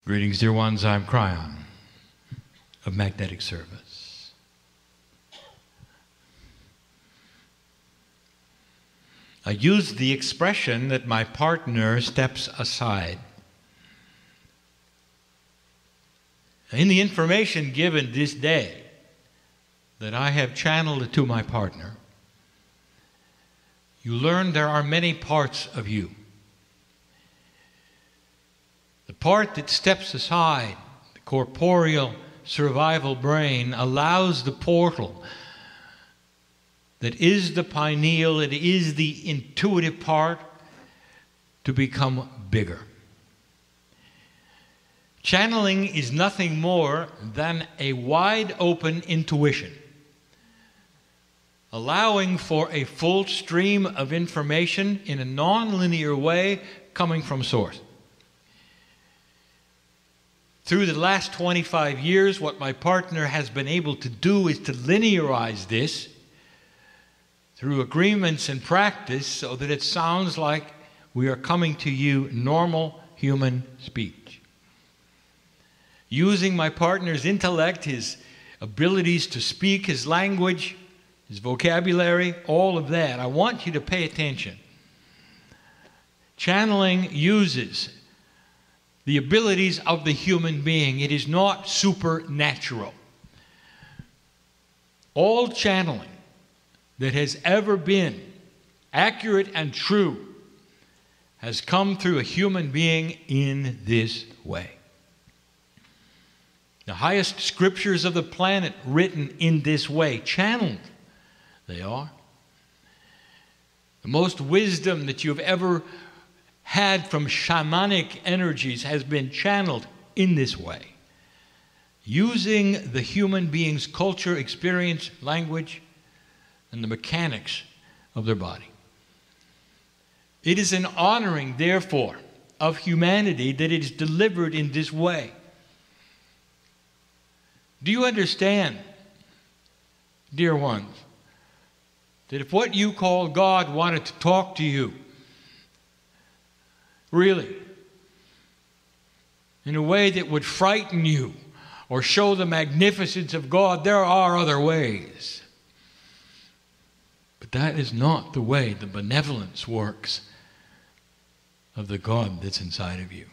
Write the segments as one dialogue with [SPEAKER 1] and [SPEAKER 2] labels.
[SPEAKER 1] Greetings, dear ones. I'm Kryon of Magnetic Service. I use the expression that my partner steps aside. In the information given this day that I have channeled to my partner, you learn there are many parts of you. The part that steps aside, the corporeal survival brain, allows the portal that is the pineal, it is the intuitive part, to become bigger. Channeling is nothing more than a wide open intuition, allowing for a full stream of information in a non-linear way coming from source. Through the last 25 years, what my partner has been able to do is to linearize this through agreements and practice so that it sounds like we are coming to you normal human speech. Using my partner's intellect, his abilities to speak his language, his vocabulary, all of that, I want you to pay attention. Channeling uses the abilities of the human being. It is not supernatural. All channeling that has ever been accurate and true has come through a human being in this way. The highest scriptures of the planet written in this way, channeled they are. The most wisdom that you've ever had from shamanic energies has been channeled in this way, using the human being's culture, experience, language, and the mechanics of their body. It is an honoring, therefore, of humanity that it is delivered in this way. Do you understand, dear ones, that if what you call God wanted to talk to you, really, in a way that would frighten you or show the magnificence of God, there are other ways. But that is not the way the benevolence works of the God that's inside of you.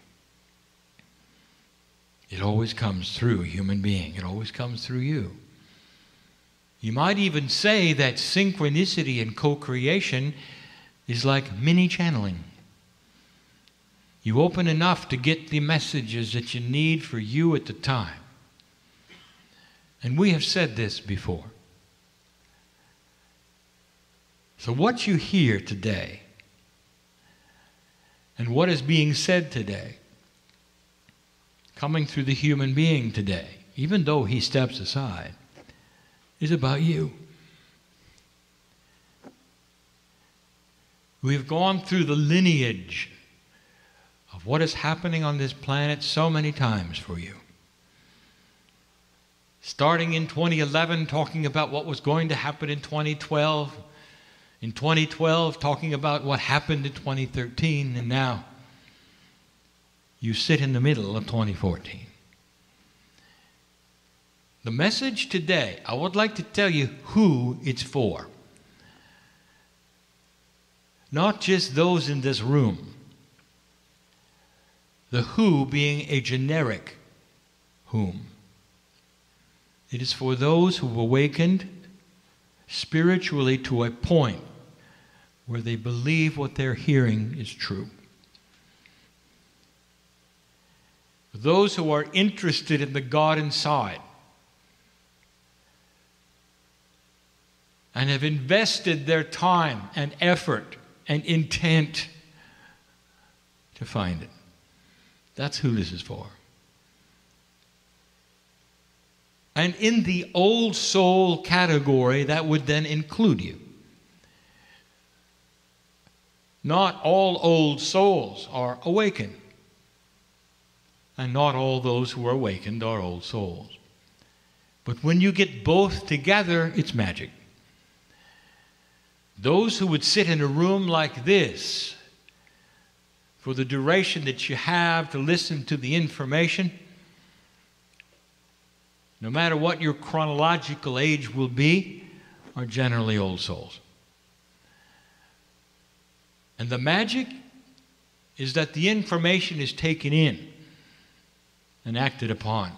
[SPEAKER 1] It always comes through a human being. It always comes through you. You might even say that synchronicity and co-creation is like mini channeling. You open enough to get the messages that you need for you at the time. And we have said this before. So what you hear today and what is being said today, coming through the human being today, even though he steps aside, is about you. We've gone through the lineage of what is happening on this planet so many times for you. Starting in 2011, talking about what was going to happen in 2012. In 2012, talking about what happened in 2013. And now, you sit in the middle of 2014. The message today, I would like to tell you who it's for. Not just those in this room. The who being a generic whom. It is for those who've awakened spiritually to a point where they believe what they're hearing is true. For those who are interested in the God inside and have invested their time and effort and intent to find it. That's who this is for. And in the old soul category, that would then include you. Not all old souls are awakened. And not all those who are awakened are old souls. But when you get both together, it's magic. Those who would sit in a room like this for the duration that you have to listen to the information, no matter what your chronological age will be, are generally old souls. And the magic is that the information is taken in and acted upon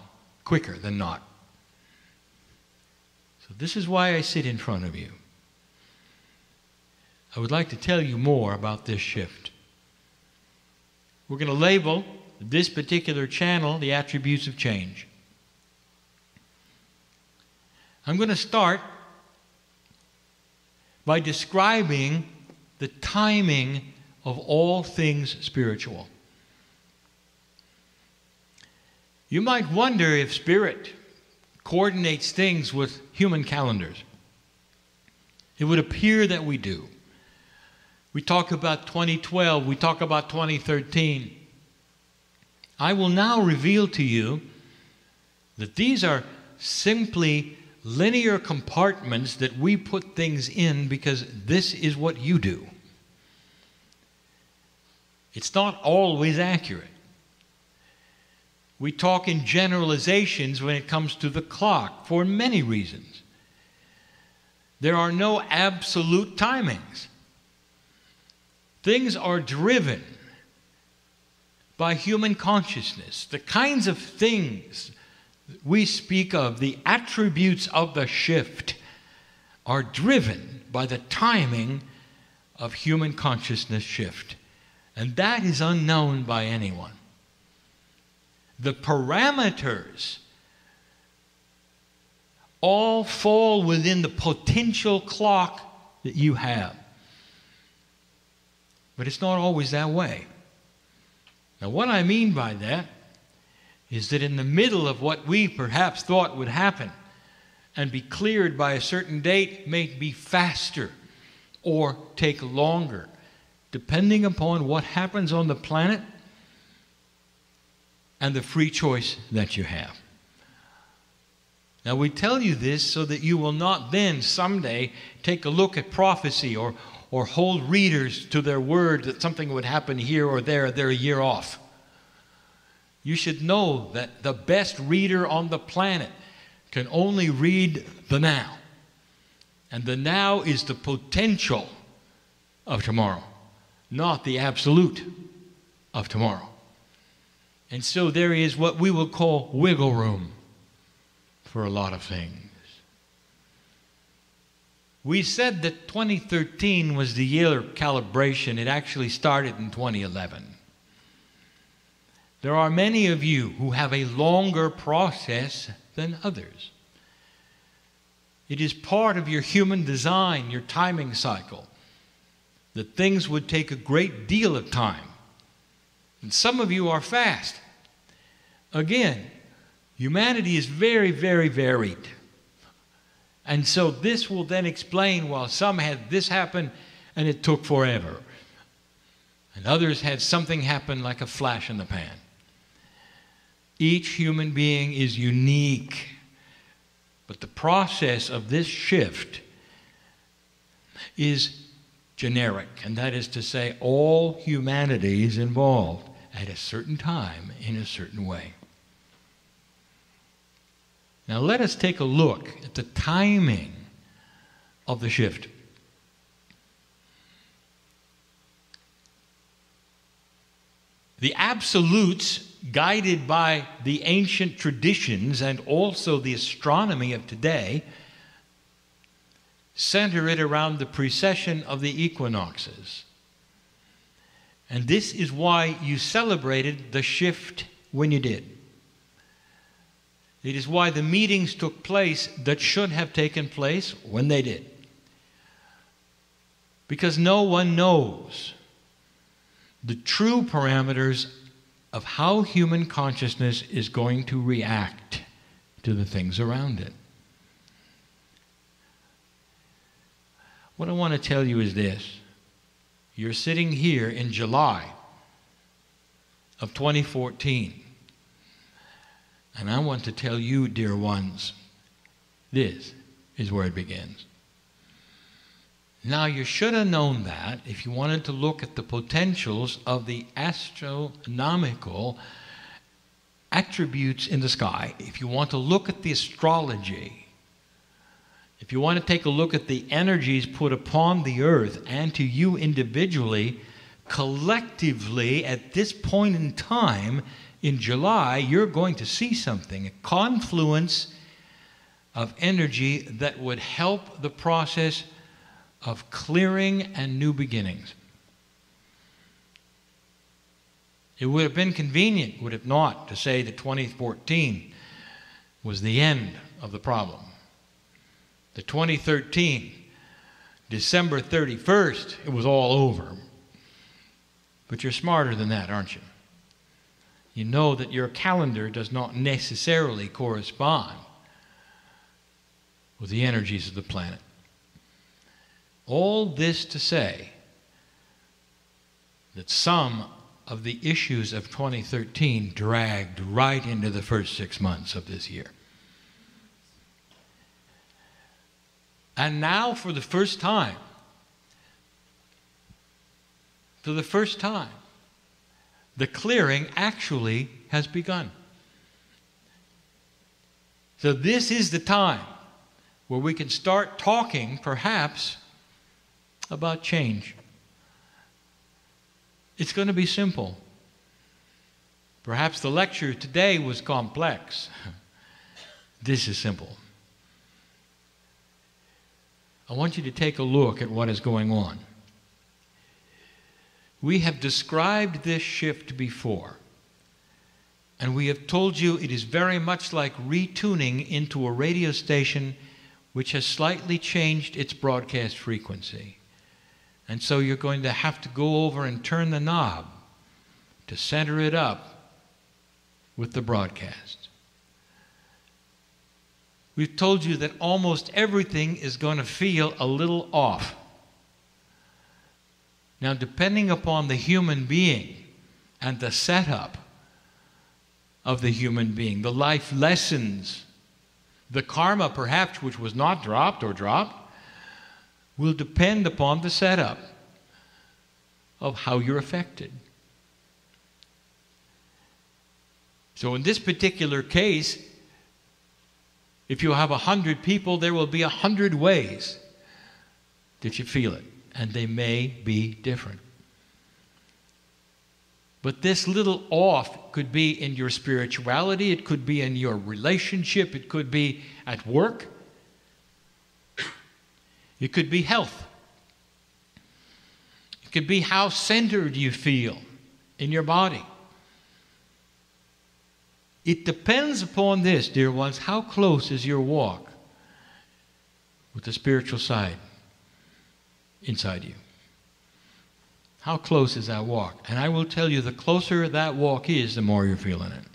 [SPEAKER 1] quicker than not. So this is why I sit in front of you. I would like to tell you more about this shift. We're going to label this particular channel the attributes of change. I'm going to start by describing the timing of all things spiritual. You might wonder if Spirit coordinates things with human calendars. It would appear that we do. We talk about 2012, we talk about 2013. I will now reveal to you that these are simply linear compartments that we put things in because this is what you do. It's not always accurate. We talk in generalizations when it comes to the clock for many reasons. There are no absolute timings. Things are driven by human consciousness. The kinds of things we speak of, the attributes of the shift, are driven by the timing of human consciousness shift. And that is unknown by anyone. The parameters all fall within the potential clock that you have. But it's not always that way. Now, what I mean by that is that in the middle of what we perhaps thought would happen and be cleared by a certain date may be faster or take longer, depending upon what happens on the planet and the free choice that you have. Now, we tell you this so that you will not then someday take a look at prophecy or hold readers to their word that something would happen here or there, they're a year off. You should know that the best reader on the planet can only read the now. And the now is the potential of tomorrow, not the absolute of tomorrow. And so there is what we will call wiggle room for a lot of things. We said that 2013 was the year of calibration. It actually started in 2011. There are many of you who have a longer process than others. It is part of your human design, your timing cycle, that things would take a great deal of time. And some of you are fast. Again, humanity is very, very varied. And so this will then explain why some had this happen and it took forever. And others had something happen like a flash in the pan. Each human being is unique. But the process of this shift is generic. And that is to say, all humanity is involved at a certain time in a certain way. Now let us take a look at the timing of the shift. The absolutes, guided by the ancient traditions and also the astronomy of today, center it around the precession of the equinoxes. And this is why you celebrated the shift when you did. It is why the meetings took place that should have taken place when they did. Because no one knows the true parameters of how human consciousness is going to react to the things around it. What I want to tell you is this. You're sitting here in July of 2014. And I want to tell you, dear ones, this is where it begins. Now, you should have known that if you wanted to look at the potentials of the astronomical attributes in the sky, if you want to look at the astrology, if you want to take a look at the energies put upon the earth and to you individually, collectively, at this point in time, in July, you're going to see something, a confluence of energy that would help the process of clearing and new beginnings. It would have been convenient, would it not, to say that 2014 was the end of the problem. The 2013, December 31st, it was all over. But you're smarter than that, aren't you? You know that your calendar does not necessarily correspond with the energies of the planet. All this to say that some of the issues of 2013 dragged right into the first 6 months of this year. And now, for the first time, the clearing actually has begun. So this is the time where we can start talking, perhaps, about change. It's going to be simple. Perhaps the lecture today was complex. This is simple. I want you to take a look at what is going on. We have described this shift before, and we have told you it is very much like retuning into a radio station which has slightly changed its broadcast frequency. And so you're going to have to go over and turn the knob to center it up with the broadcast. We've told you that almost everything is going to feel a little off. Now, depending upon the human being and the setup of the human being, the life lessons, the karma perhaps which was not dropped or dropped, will depend upon the setup of how you're affected. So in this particular case, if you have 100 people, there will be 100 ways that you feel it, and they may be different. But this little off could be in your spirituality, it could be in your relationship, it could be at work, it could be health. It could be how centered you feel in your body. It depends upon this, dear ones, how close is your walk with the spiritual side inside you? How close is that walk? And I will tell you, the closer that walk is, the more you're feeling it.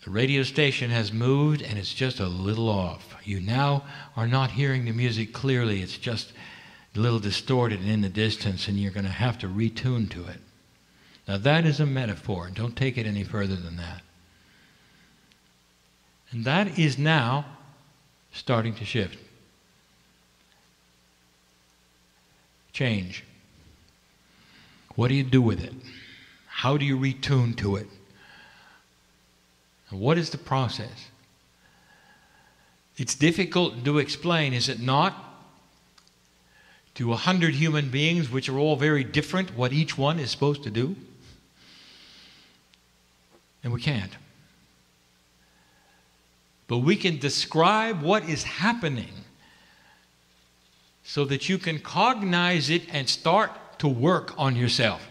[SPEAKER 1] The radio station has moved and it's just a little off. You now are not hearing the music clearly. It's just a little distorted and in the distance, and you're going to have to retune to it. Now that is a metaphor. Don't take it any further than that. And that is now starting to shift. Change. What do you do with it? How do you retune to it? And what is the process? It's difficult to explain, is it not? To 100 human beings, which are all very different, what each one is supposed to do. And we can't. But we can describe what is happening so that you can cognize it and start to work on yourself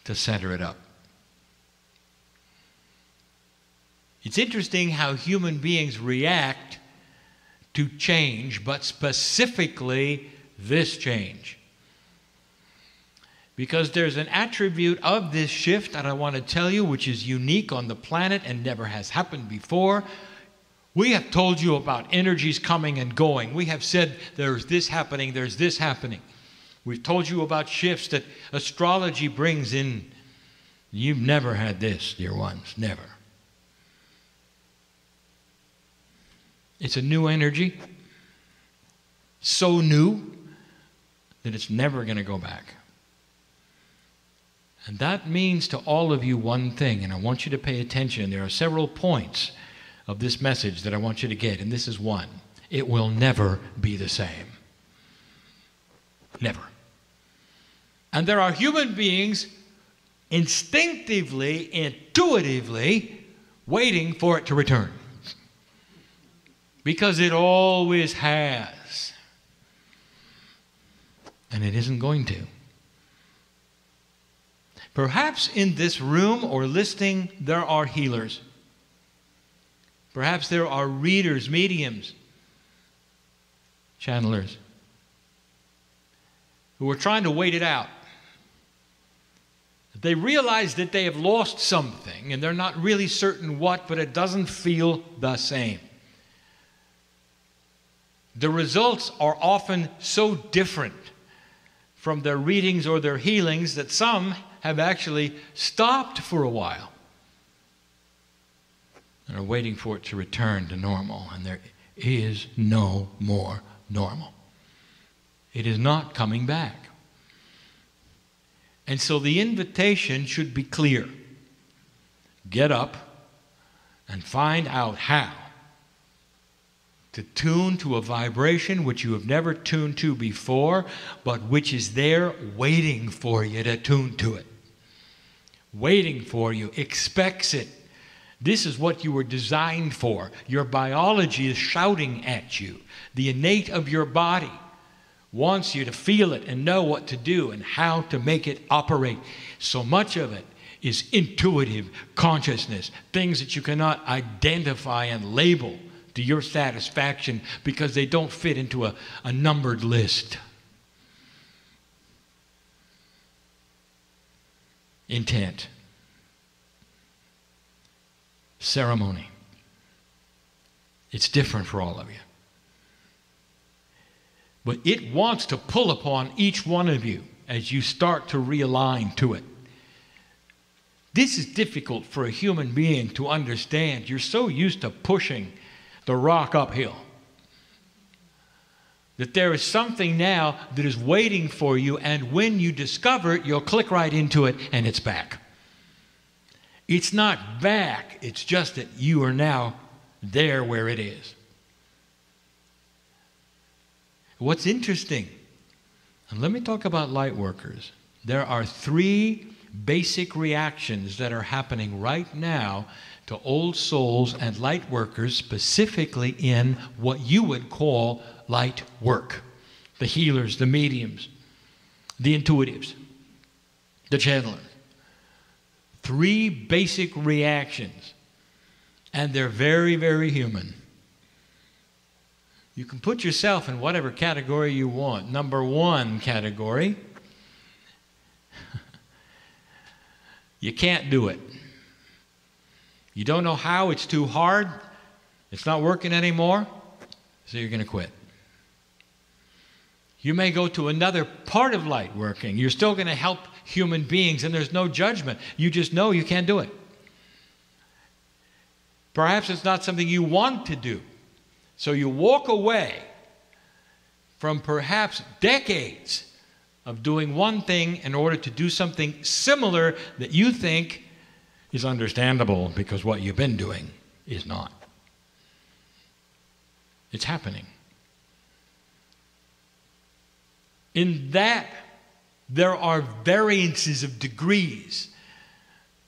[SPEAKER 1] to center it up. It's interesting how human beings react to change, but specifically this change. Because there's an attribute of this shift that I want to tell you, which is unique on the planet and never has happened before. We have told you about energies coming and going. We have said there's this happening, there's this happening. We've told you about shifts that astrology brings in. You've never had this, dear ones, never. It's a new energy. so new that it's never going to go back. And that means to all of you one thing, and I want you to pay attention. There are several points of this message that I want you to get, and this is one. It will never be the same. Never. And there are human beings instinctively, intuitively waiting for it to return. Because it always has. And it isn't going to. Perhaps in this room or listening, there are healers. Perhaps there are readers, mediums, channelers, who are trying to wait it out. They realize that they have lost something, and they're not really certain what, but it doesn't feel the same. The results are often so different from their readings or their healings that some have actually stopped for a while and are waiting for it to return to normal. And there is no more normal. It is not coming back. And so the invitation should be clear. Get up and find out how to tune to a vibration which you have never tuned to before, but which is there waiting for you to tune to it. Waiting for you, expects it. This is what you were designed for. Your biology is shouting at you. The innate of your body wants you to feel it and know what to do and how to make it operate. So much of it is intuitive consciousness, things that you cannot identify and label to your satisfaction because they don't fit into a numbered list. Intent. Ceremony. It's different for all of you. But it wants to pull upon each one of you as you start to realign to it. This is difficult for a human being to understand. You're so used to pushing the rock uphill that there is something now that is waiting for you, and when you discover it, you'll click right into it and it's back. It's not back, it's just that you are now there where it is. What's interesting, and let me talk about light workers. There are 3 basic reactions that are happening right now to old souls and light workers, specifically in what you would call light work. The healers, the mediums, the intuitives, the channelers. 3 basic reactions, and they're very, very human. You can put yourself in whatever category you want. Number 1 category, you can't do it. You don't know how, it's too hard, it's not working anymore, so you're going to quit. You may go to another part of light working. You're still going to help human beings, and there's no judgment. You just know you can't do it. Perhaps it's not something you want to do. So you walk away from perhaps decades of doing one thing in order to do something similar that you think is understandable because what you've been doing is not. It's happening. In that, there are variances of degrees.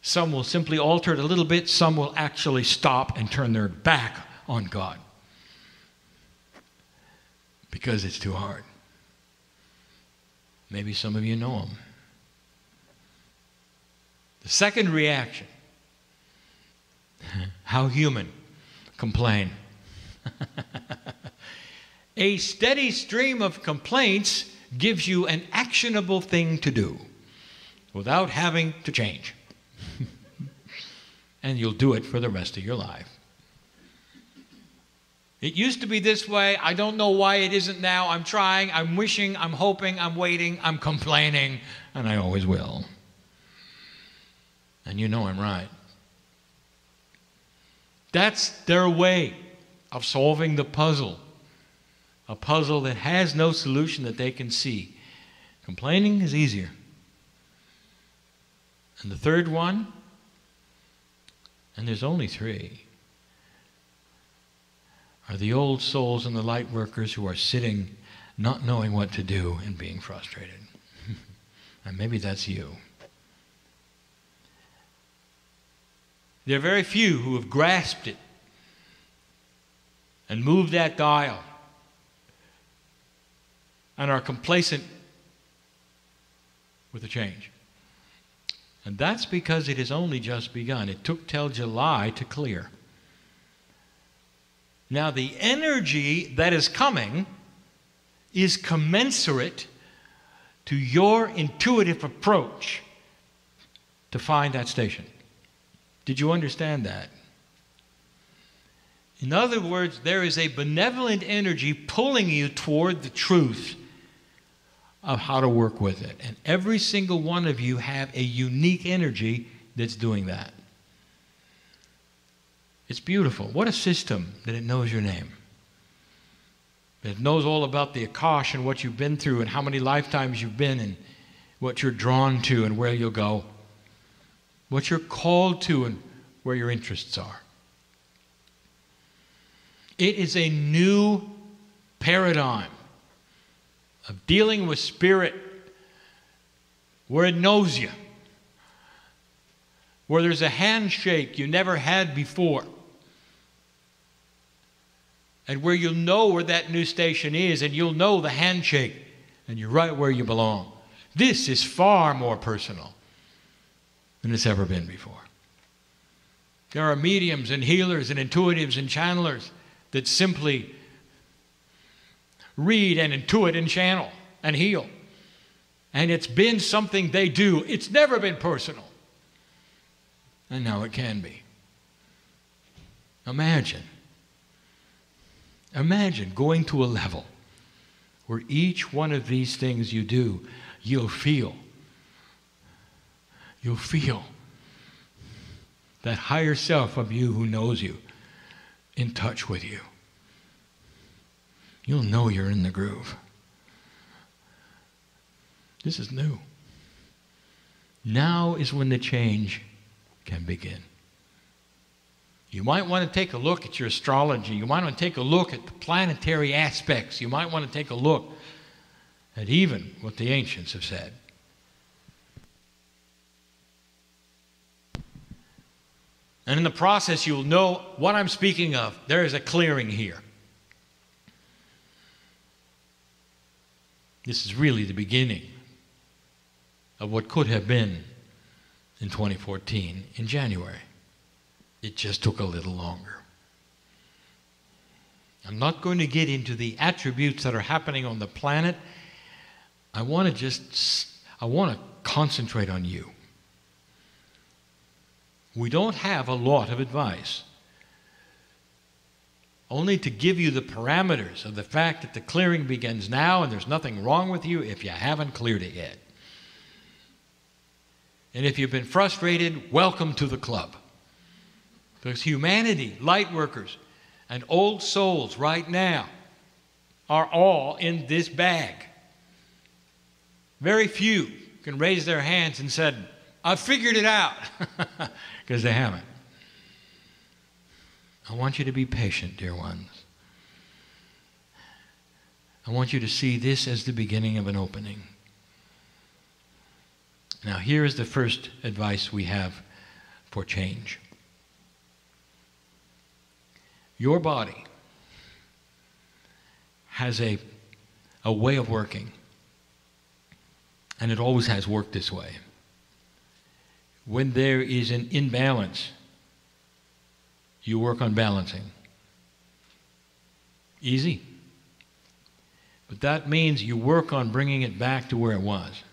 [SPEAKER 1] Some will simply alter it a little bit. Some will actually stop and turn their back on God because it's too hard. Maybe some of you know them. The second reaction, how human, complain. A steady stream of complaints gives you an actionable thing to do without having to change. And you'll do it for the rest of your life. It used to be this way. I don't know why it isn't now. I'm trying, I'm wishing, I'm hoping, I'm waiting, I'm complaining, and I always will. And you know I'm right. That's their way of solving the puzzle a puzzle that has no solution that they can see. Complaining is easier. And the third one, and there's only three, are the old souls and the light workers who are sitting not knowing what to do and being frustrated. And maybe that's you. There are very few who have grasped it and moved that dial and are complacent with the change. And that's because it has only just begun. It took till July to clear. Now, the energy that is coming is commensurate to your intuitive approach to find that station. Did you understand that? In other words, there is a benevolent energy pulling you toward the truth of how to work with it. And every single one of you have a unique energy that's doing that. It's beautiful. What a system that it knows your name. It knows all about the Akash and what you've been through and how many lifetimes you've been and what you're drawn to and where you'll go. What you're called to and where your interests are. It is a new paradigm of dealing with spirit where it knows you, where there's a handshake you never had before, and where you'll know where that new station is, and you'll know the handshake, and you're right where you belong. This is far more personal than it's ever been before. There are mediums and healers and intuitives and channelers that simply read and intuit and channel and heal. And it's been something they do. It's never been personal. And now it can be. Imagine going to a level where each one of these things you do, you'll feel that higher self of you who knows you in touch with you. You'll know you're in the groove. This is new. Now is when the change can begin. You might want to take a look at your astrology. You might want to take a look at the planetary aspects. You might want to take a look at even what the ancients have said. And in the process, you'll know what I'm speaking of. There is a clearing here. This is really the beginning of what could have been in 2014 in January. It just took a little longer. I'm not going to get into the attributes that are happening on the planet. I want to concentrate on you. We don't have a lot of advice. Only to give you the parameters of the fact that the clearing begins now and there's nothing wrong with you if you haven't cleared it yet. And if you've been frustrated, welcome to the club. Because humanity, light workers, and old souls right now are all in this bag. Very few can raise their hands and said, I've figured it out, because they haven't. I want you to be patient, dear ones. I want you to see this as the beginning of an opening. Now, here is the first advice we have for change. Your body has a way of working, and it always has worked this way. When there is an imbalance, you work on balancing. Easy. But that means you work on bringing it back to where it was.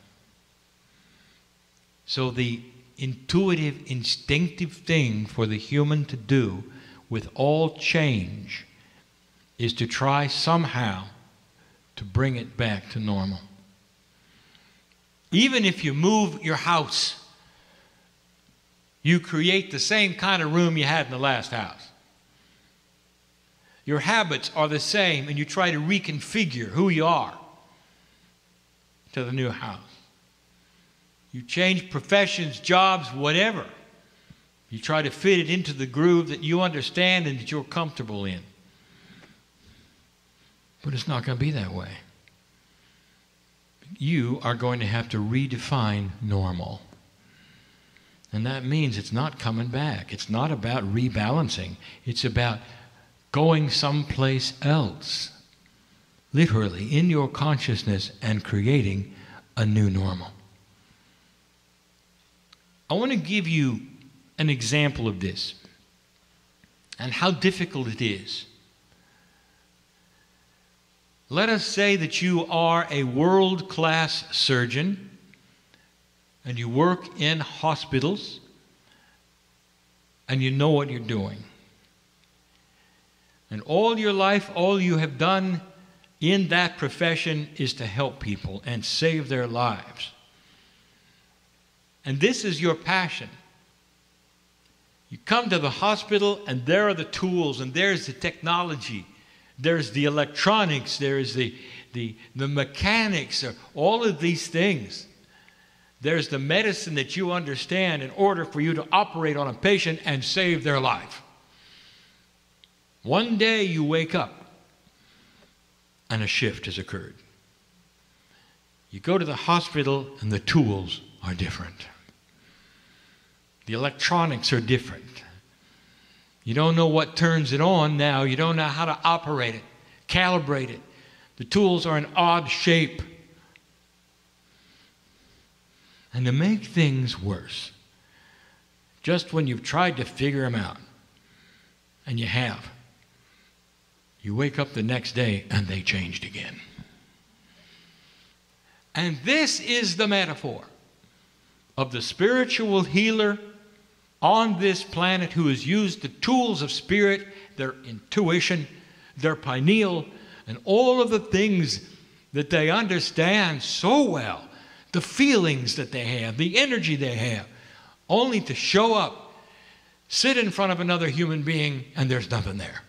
[SPEAKER 1] So the intuitive, instinctive thing for the human to do with all change is to try somehow to bring it back to normal. Even if you move your house, you create the same kind of room you had in the last house. Your habits are the same, and you try to reconfigure who you are to the new house. You change professions, jobs, whatever. You try to fit it into the groove that you understand and that you're comfortable in. But it's not going to be that way. You are going to have to redefine normal. And that means it's not coming back. It's not about rebalancing. It's about going someplace else, literally in your consciousness, and creating a new normal. I want to give you an example of this and how difficult it is. Let us say that you are a world-class surgeon and you work in hospitals and you know what you're doing. And all your life, all you have done in that profession is to help people and save their lives. And this is your passion. You come to the hospital and there are the tools and there's the technology. There's the electronics, there's the mechanics, all of these things. There's the medicine that you understand in order for you to operate on a patient and save their life. One day you wake up and a shift has occurred. You go to the hospital and the tools are different. The electronics are different. You don't know what turns it on now. You don't know how to operate it, calibrate it. The tools are in odd shape. And to make things worse, just when you've tried to figure them out, and you have, you wake up the next day and they changed again. And this is the metaphor of the spiritual healer on this planet who has used the tools of spirit, their intuition, their pineal, and all of the things that they understand so well, the feelings that they have, the energy they have, only to show up, sit in front of another human being, and there's nothing there.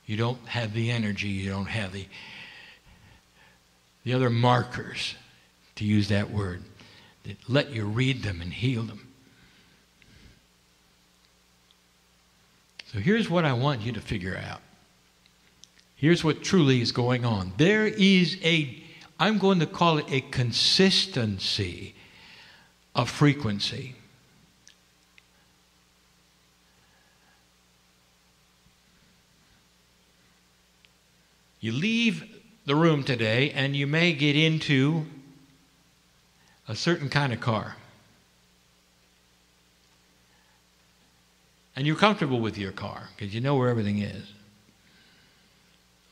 [SPEAKER 1] You don't have the energy, you don't have the other markers, to use that word, that let you read them and heal them. So here's what I want you to figure out. Here's what truly is going on. There is I'm going to call it a consistency of frequency. You leave the room today and you may get into a certain kind of car. And you're comfortable with your car because you know where everything is.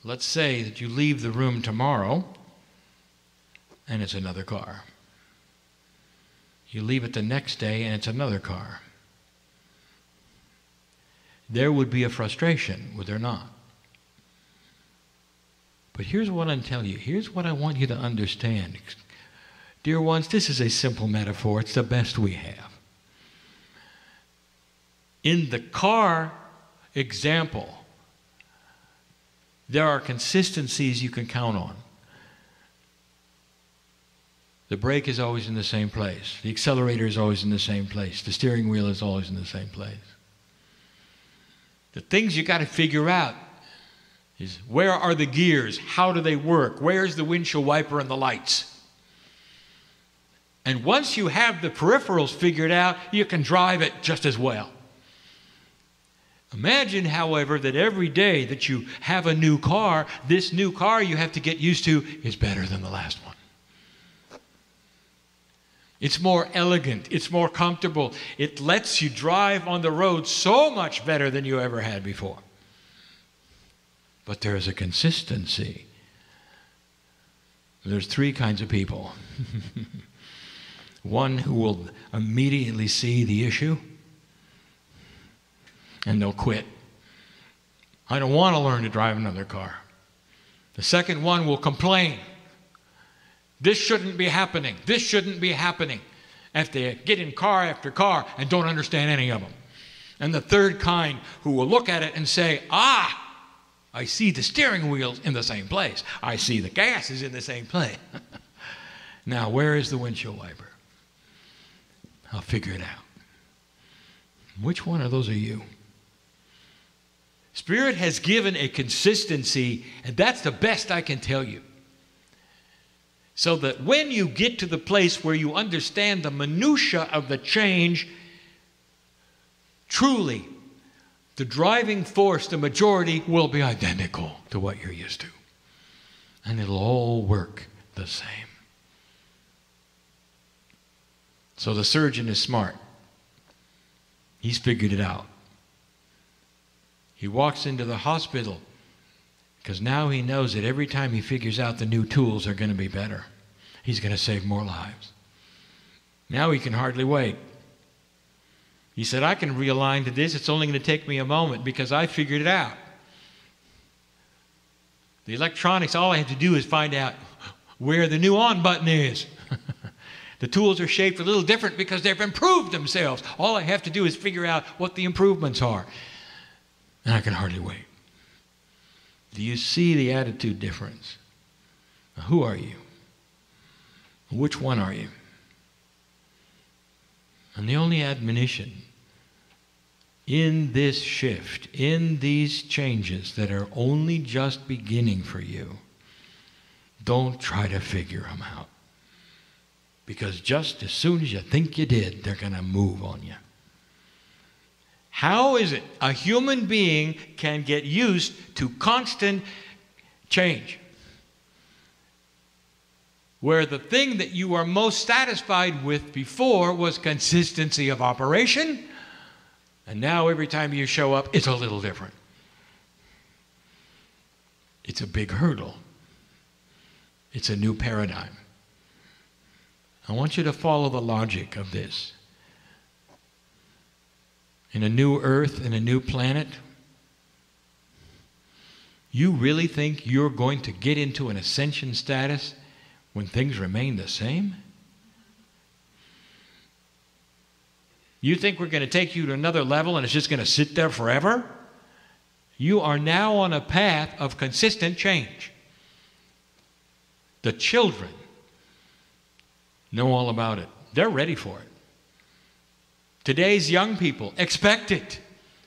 [SPEAKER 1] Let's say that you leave the room tomorrow and it's another car. You leave it the next day and it's another car. There would be a frustration, would there not? But here's what I'm telling you. Here's what I want you to understand. Dear ones, this is a simple metaphor. It's the best we have. In the car example, there are consistencies you can count on. The brake is always in the same place. The accelerator is always in the same place. The steering wheel is always in the same place. The things you got to figure out is where are the gears? How do they work? Where's the windshield wiper and the lights? And once you have the peripherals figured out, you can drive it just as well. Imagine, however, that every day that you have a new car, this new car you have to get used to is better than the last one. It's more elegant. It's more comfortable. It lets you drive on the road so much better than you ever had before. But there is a consistency. There's three kinds of people. One who will immediately see the issue and they'll quit. I don't want to learn to drive another car. The second one will complain. This shouldn't be happening. This shouldn't be happening. If they get in car after car and don't understand any of them. And the third kind who will look at it and say, I see the steering wheel's in the same place. I see the gas is in the same place. Now, where is the windshield wiper? I'll figure it out. Which one of those are you? Spirit has given a consistency, and that's the best I can tell you. So that when you get to the place where you understand the minutia of the change, truly, the driving force, the majority, will be identical to what you're used to. And it'll all work the same. So the surgeon is smart. He's figured it out. He walks into the hospital because now he knows that every time he figures out the new tools are going to be better. He's going to save more lives. Now he can hardly wait. He said, I can realign to this. It's only going to take me a moment because I figured it out. The electronics, all I have to do is find out where the new on button is. The tools are shaped a little different because they've improved themselves. All I have to do is figure out what the improvements are. And I can hardly wait. Do you see the attitude difference? Now, who are you? Which one are you? And the only admonition in this shift, in these changes that are only just beginning for you, don't try to figure them out. Because just as soon as you think you did, they're going to move on you. How is it a human being can get used to constant change? Where the thing that you were most satisfied with before was consistency of operation, and now every time you show up, it's a little different. It's a big hurdle. It's a new paradigm. I want you to follow the logic of this. In a new earth, in a new planet, you really think you're going to get into an ascension status when things remain the same? You think we're going to take you to another level and it's just going to sit there forever? You are now on a path of consistent change. The children know all about it. They're ready for it. Today's young people expect it.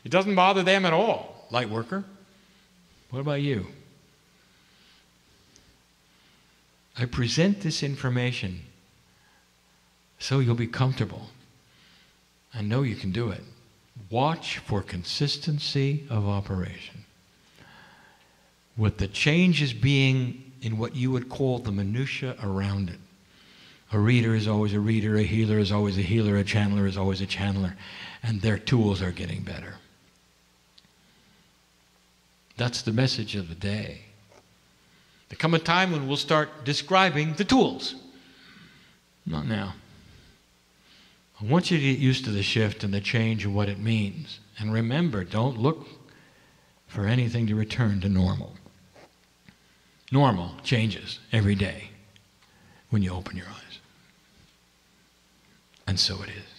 [SPEAKER 1] It doesn't bother them at all. Light worker, what about you? I present this information so you'll be comfortable. I know you can do it. Watch for consistency of operation. With the changes being in what you would call the minutia around it. A reader is always a reader, a healer is always a healer, a channeler is always a channeler, and their tools are getting better. That's the message of the day. There come a time when we'll start describing the tools. Not now. I want you to get used to the shift and the change and what it means. And remember, don't look for anything to return to normal. Normal changes every day when you open your eyes. And so it is.